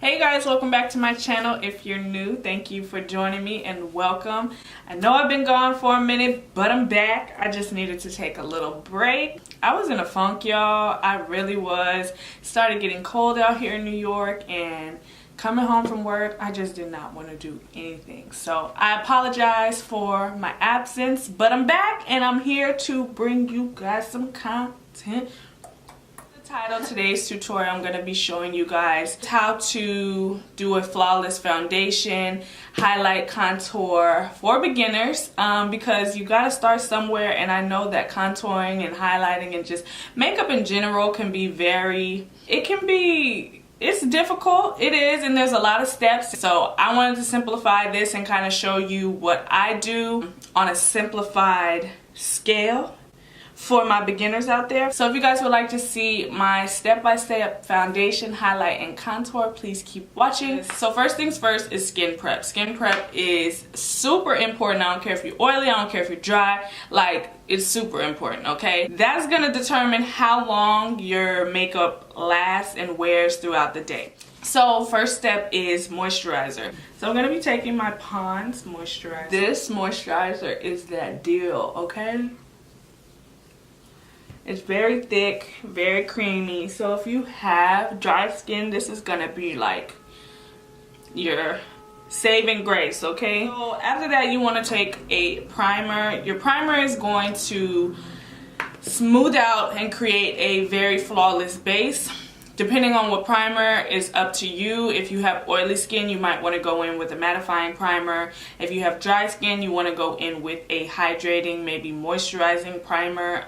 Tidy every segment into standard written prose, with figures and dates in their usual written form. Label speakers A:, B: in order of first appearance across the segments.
A: Hey guys, welcome back to my channel. If you're new, thank you for joining me and welcome. I know I've been gone for a minute, but I'm back. I just needed to take a little break. I was in a funk, y'all. I really was. It started getting cold out here in New York, and coming home from work, I just did not want to do anything. So I apologize for my absence, but I'm back and I'm here to bring you guys some content. Title of today's tutorial, I'm going to be showing you guys how to do a flawless foundation, highlight, contour for beginners, because you got to start somewhere, and I know that contouring and highlighting and just makeup in general can be it's difficult. It is, and there's a lot of steps. So I wanted to simplify this and kind of show you what I do on a simplified scale for my beginners out there. So if you guys would like to see my step-by-step foundation, highlight, and contour, please keep watching. So first things first is skin prep. Skin prep is super important. I don't care if you're oily, I don't care if you're dry, like, it's super important, okay? That's gonna determine how long your makeup lasts and wears throughout the day. So first step is moisturizer. So I'm gonna be taking my Pond's moisturizer. This moisturizer is that deal, okay? It's very thick, very creamy. So if you have dry skin, this is gonna be like your saving grace, okay? So after that, you wanna take a primer. Your primer is going to smooth out and create a very flawless base. Depending on what primer is up to you. If you have oily skin, you might want to go in with a mattifying primer. If you have dry skin, you want to go in with a hydrating, maybe moisturizing primer,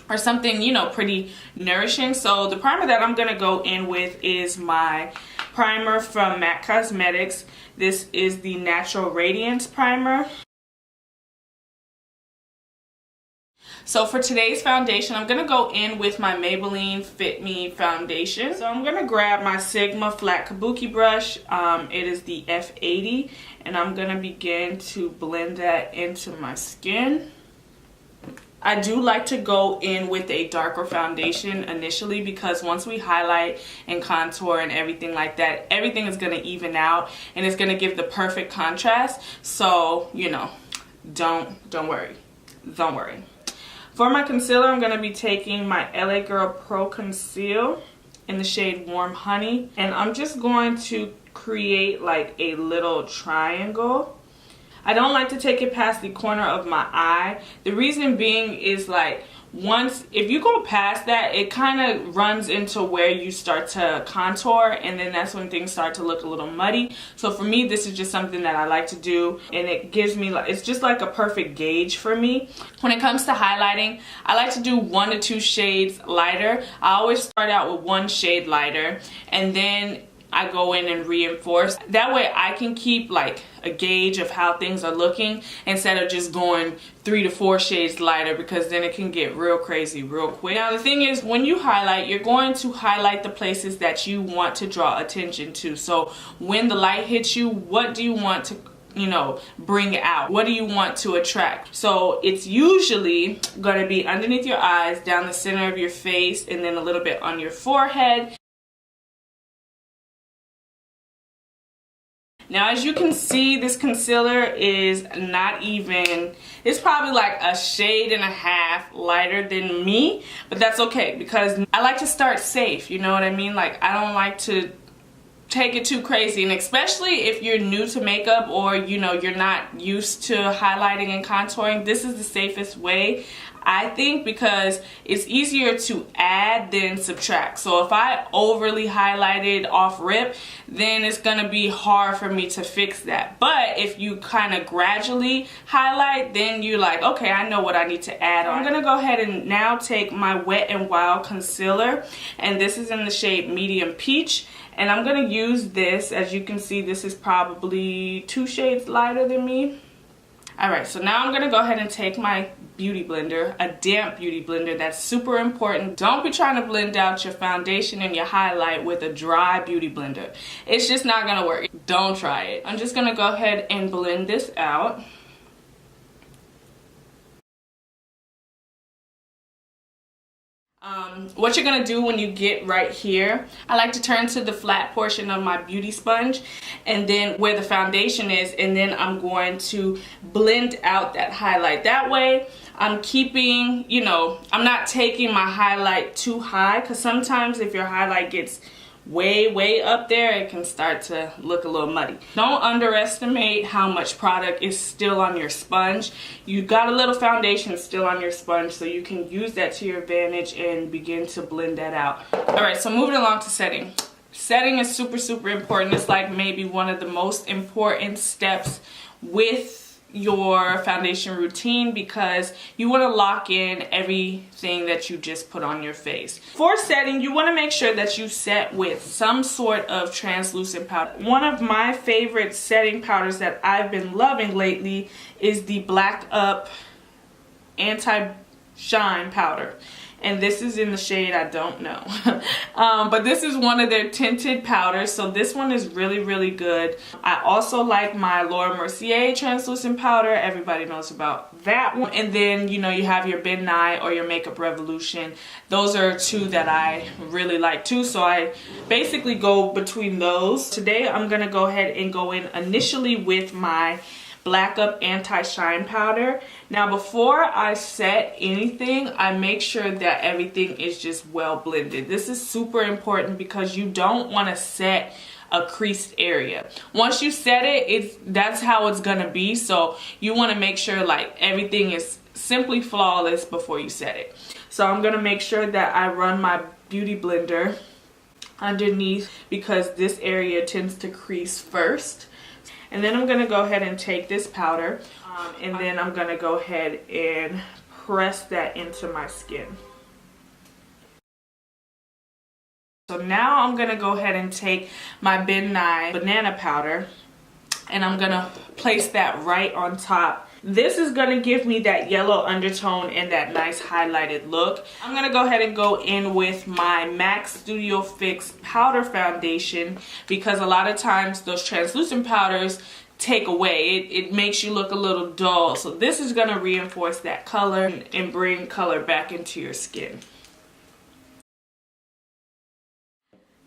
A: or something, you know, pretty nourishing. So the primer that I'm gonna go in with is my primer from MAC Cosmetics. This is the Natural Radiance primer. So for today's foundation, I'm gonna go in with my Maybelline Fit Me Foundation. So I'm gonna grab my Sigma flat kabuki brush. It is the F80, and I'm gonna begin to blend that into my skin. I do like to go in with a darker foundation initially, because once we highlight and contour and everything like that, everything is going to even out and it's going to give the perfect contrast. So, you know, don't worry. Don't worry. For my concealer, I'm going to be taking my LA Girl Pro Conceal in the shade Warm Honey, and I'm just going to create like a little triangle. I don't like to take it past the corner of my eye. The reason being is, like, if you go past that, it kind of runs into where you start to contour, and then that's when things start to look a little muddy. So for me, this is just something that I like to do, and it gives me, like, it's just like a perfect gauge for me. When it comes to highlighting, I like to do 1 to 2 shades lighter. I always start out with 1 shade lighter, and then I go in and reinforce. That way I can keep like a gauge of how things are looking instead of just going 3 to 4 shades lighter, because then it can get real crazy real quick. Now the thing is, when you highlight, you're going to highlight the places that you want to draw attention to. So when the light hits you, what do you want to, you know, bring out? What do you want to attract? So it's usually going to be underneath your eyes, down the center of your face, and then a little bit on your forehead. Now, as you can see, this concealer is not even, it's probably like a shade and a half lighter than me, but that's okay, because I like to start safe, you know what I mean? Like, I don't like to take it too crazy, and especially if you're new to makeup, or, you know, you're not used to highlighting and contouring, this is the safest way, I think, because it's easier to add than subtract. So if I overly highlighted off rip, then it's gonna be hard for me to fix that. But if you kind of gradually highlight, then you're like, okay, I know what I need to add on. I'm gonna go ahead and now take my Wet n Wild concealer, and this is in the shade Medium Peach, and I'm gonna use this. As you can see, this is probably 2 shades lighter than me. Alright, so now I'm going to go ahead and take my beauty blender, a damp beauty blender. That's super important. Don't be trying to blend out your foundation and your highlight with a dry beauty blender. It's just not going to work. Don't try it. I'm just going to go ahead and blend this out. What you're gonna do when you get right here, I like to turn to the flat portion of my beauty sponge and then where the foundation is, and then I'm going to blend out that highlight. That way I'm keeping, you know, I'm not taking my highlight too high, because sometimes if your highlight gets way up there, it can start to look a little muddy. Don't underestimate how much product is still on your sponge. You got a little foundation still on your sponge, so you can use that to your advantage and begin to blend that out. All right, so moving along to setting. Setting is super important. It's like maybe one of the most important steps with your foundation routine, because you want to lock in everything that you just put on your face. For setting, you want to make sure that you set with some sort of translucent powder. One of my favorite setting powders that I've been loving lately is the Black Up Anti-Shine Powder. And this is in the shade I don't know. But this is one of their tinted powders, so this one is really good. I also like my Laura Mercier translucent powder. Everybody knows about that one. And then, you know, you have your Ben Nye or your Makeup Revolution. Those are two that I really like too, so I basically go between those. Today I'm gonna go ahead and go in initially with my Black Up Anti-Shine Powder. Now before I set anything, I make sure that everything is just well blended. This is super important because you don't want to set a creased area. Once you set it, that's how it's gonna be. So you want to make sure like everything is simply flawless before you set it. So I'm gonna make sure that I run my beauty blender underneath, because this area tends to crease first. And then I'm going to go ahead and take this powder and then I'm going to go ahead and press that into my skin. So now I'm going to go ahead and take my Ben Nye banana powder and I'm going to place that right on top. This is going to give me that yellow undertone and that nice highlighted look. I'm going to go ahead and go in with my MAC Studio Fix powder foundation, because a lot of times those translucent powders take away. It makes you look a little dull. So this is going to reinforce that color and bring color back into your skin.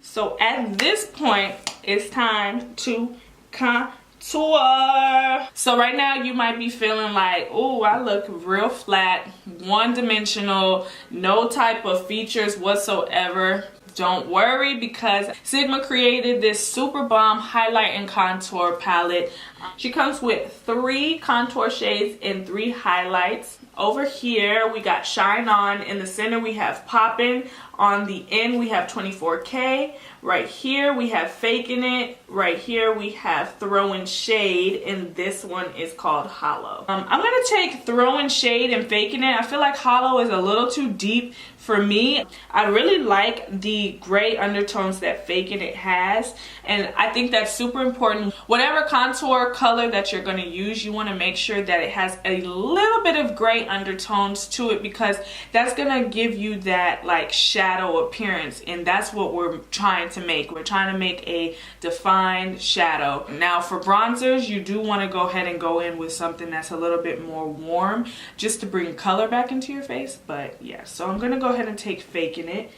A: So at this point, it's time to contour. So right now you might be feeling like, oh, I look real flat, one-dimensional, no type of features whatsoever. Don't worry, because Sigma created this super bomb highlight and contour palette. She comes with 3 contour shades and 3 highlights. Over here we got Shine On. In the center we have Poppin'. On the end we have 24K. Right here we have Faking It. Right here we have Throwing Shade, and this one is called Hollow. I'm gonna take Throwing Shade and Faking It. I feel like Hollow is a little too deep for me. I really like the gray undertones that Faking It has, and I think that's super important. Whatever contour color that you're going to use, you want to make sure that it has a little bit of gray undertones to it, because that's going to give you that like shadow appearance, and that's what we're trying to make. We're trying to make a defined shadow. Now for bronzers, you do want to go ahead and go in with something that's a little bit more warm, just to bring color back into your face. But yeah, so I'm going to go ahead and take Faking It,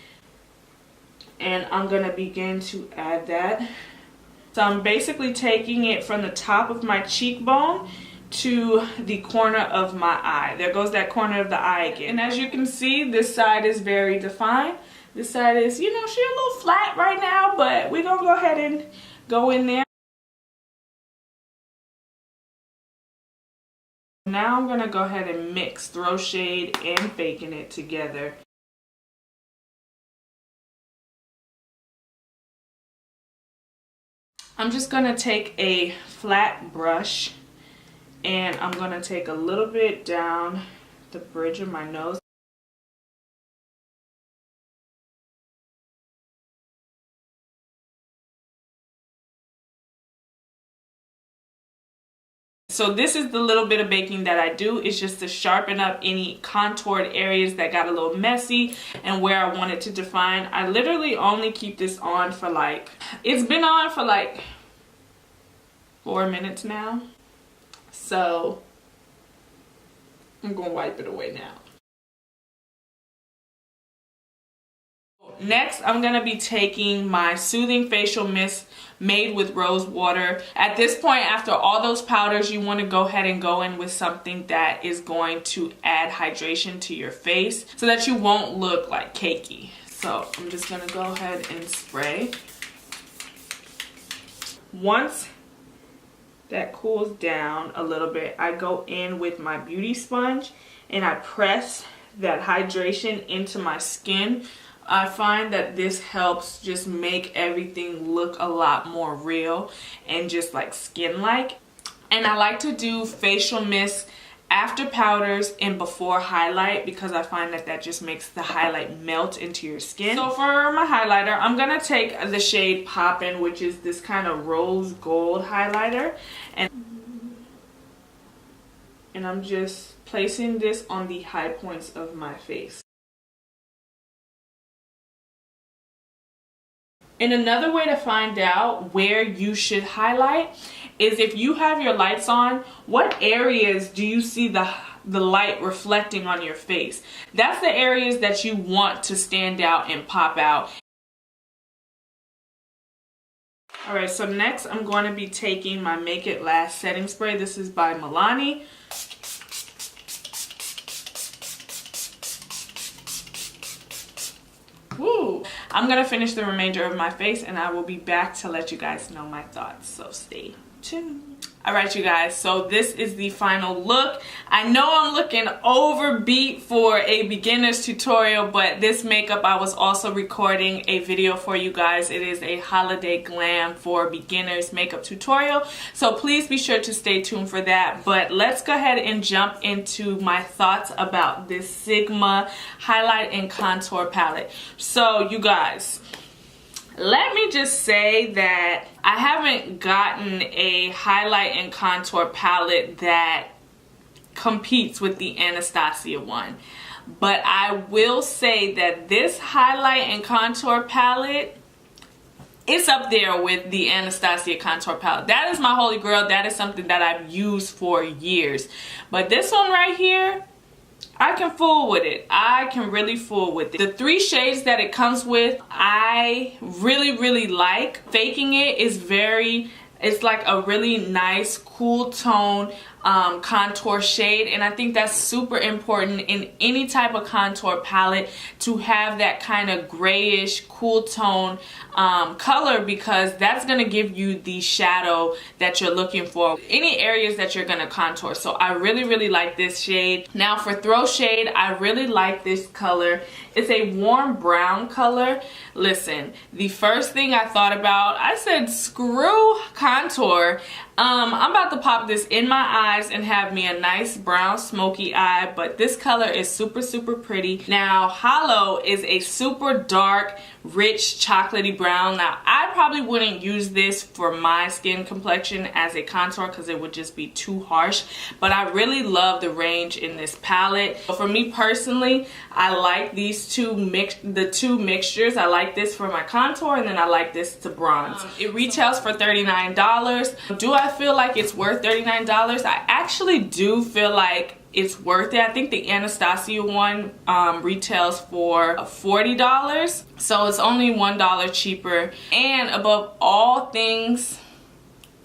A: and I'm going to begin to add that. So I'm basically taking it from the top of my cheekbone to the corner of my eye. There goes that corner of the eye again. And as you can see, this side is very defined. This side is, you know, she's a little flat right now, but we're going to go ahead and go in there. Now I'm going to go ahead and mix Throw Shade and Faking It together. I'm just going to take a flat brush and I'm going to take a little bit down the bridge of my nose. So this is the little bit of baking that I do. It's just to sharpen up any contoured areas that got a little messy and where I want it to define. I literally only keep this on for like, it's been on for like 4 minutes now. So I'm gonna wipe it away now. Next, I'm going to be taking my Soothing Facial Mist made with rose water. At this point, after all those powders, you want to go ahead and go in with something that is going to add hydration to your face so that you won't look like cakey. So I'm just going to go ahead and spray. Once that cools down a little bit, I go in with my beauty sponge and I press that hydration into my skin. I find that this helps just make everything look a lot more real and just like skin-like. And I like to do facial mist after powders and before highlight because I find that that just makes the highlight melt into your skin. So for my highlighter, I'm gonna take the shade Poppin', which is this kind of rose gold highlighter, and I'm just placing this on the high points of my face. And another way to find out where you should highlight is if you have your lights on, what areas do you see the light reflecting on your face? That's the areas that you want to stand out and pop out. Alright, so next I'm going to be taking my Make It Last setting spray. This is by Milani. Woo! I'm gonna finish the remainder of my face and I will be back to let you guys know my thoughts, so stay tuned. Alright you guys, so this is the final look. I know I'm looking overbeat for a beginner's tutorial, but this makeup I was also recording a video for you guys. It is a holiday glam for beginners makeup tutorial, so please be sure to stay tuned for that. But let's go ahead and jump into my thoughts about this Sigma highlight and contour palette. So you guys, let me just say that I haven't gotten a highlight and contour palette that competes with the Anastasia one. But I will say that this highlight and contour palette, it's up there with the Anastasia contour palette. That is my holy grail. That is something that I've used for years. But this one right here, I can fool with it. I can really fool with it. The 3 shades that it comes with, I really like. Faking It is it's like a really nice cool tone contour shade, and I think that's super important in any type of contour palette to have that kind of grayish cool tone color, because that's going to give you the shadow that you're looking for any areas that you're going to contour. So I really like this shade. Now for throw shade, I really like this color. It's a warm brown color. Listen, the first thing I thought about, I said screw contour. I'm about to pop this in my eyes and have me a nice brown smoky eye, but this color is super pretty. Now Hollow is a super dark, rich chocolatey brown. Now I probably wouldn't use this for my skin complexion as a contour because it would just be too harsh, but I really love the range in this palette. But for me personally, I like these two mixtures. I like this for my contour, and then I like this to bronze. It retails for $39. Do I feel like it's worth $39? I actually do feel like it's worth it. I think the Anastasia one retails for $40, so it's only $1 cheaper. And above all things,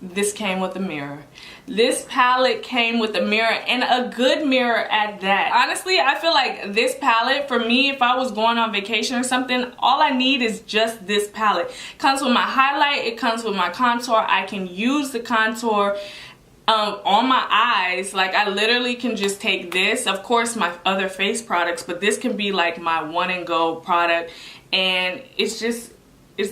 A: this came with a mirror. This palette came with a mirror, and a good mirror at that. Honestly, I feel like this palette, for me, if I was going on vacation or something, all I need is just this palette. It comes with my highlight, it comes with my contour. I can use the contour on my eyes. Like, I literally can just take this, of course my other face products, but this can be like my one and go product, and it's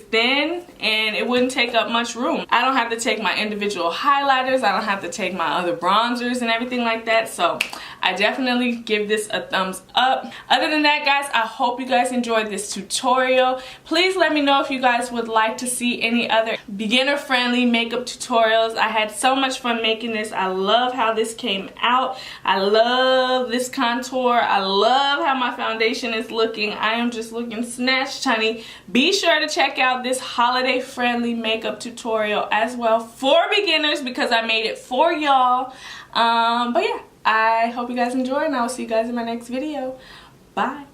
A: thin and it wouldn't take up much room. I don't have to take my individual highlighters, I don't have to take my other bronzers and everything like that, so I definitely give this a thumbs up. Other than that, guys, I hope you guys enjoyed this tutorial. Please let me know if you guys would like to see any other beginner friendly makeup tutorials. I had so much fun making this. I love how this came out. I love this contour. I love how my foundation is looking. I am just looking snatched, honey. Be sure to check out this holiday friendly makeup tutorial as well for beginners because I made it for y'all. But yeah, I hope you guys enjoy, and I will see you guys in my next video. Bye.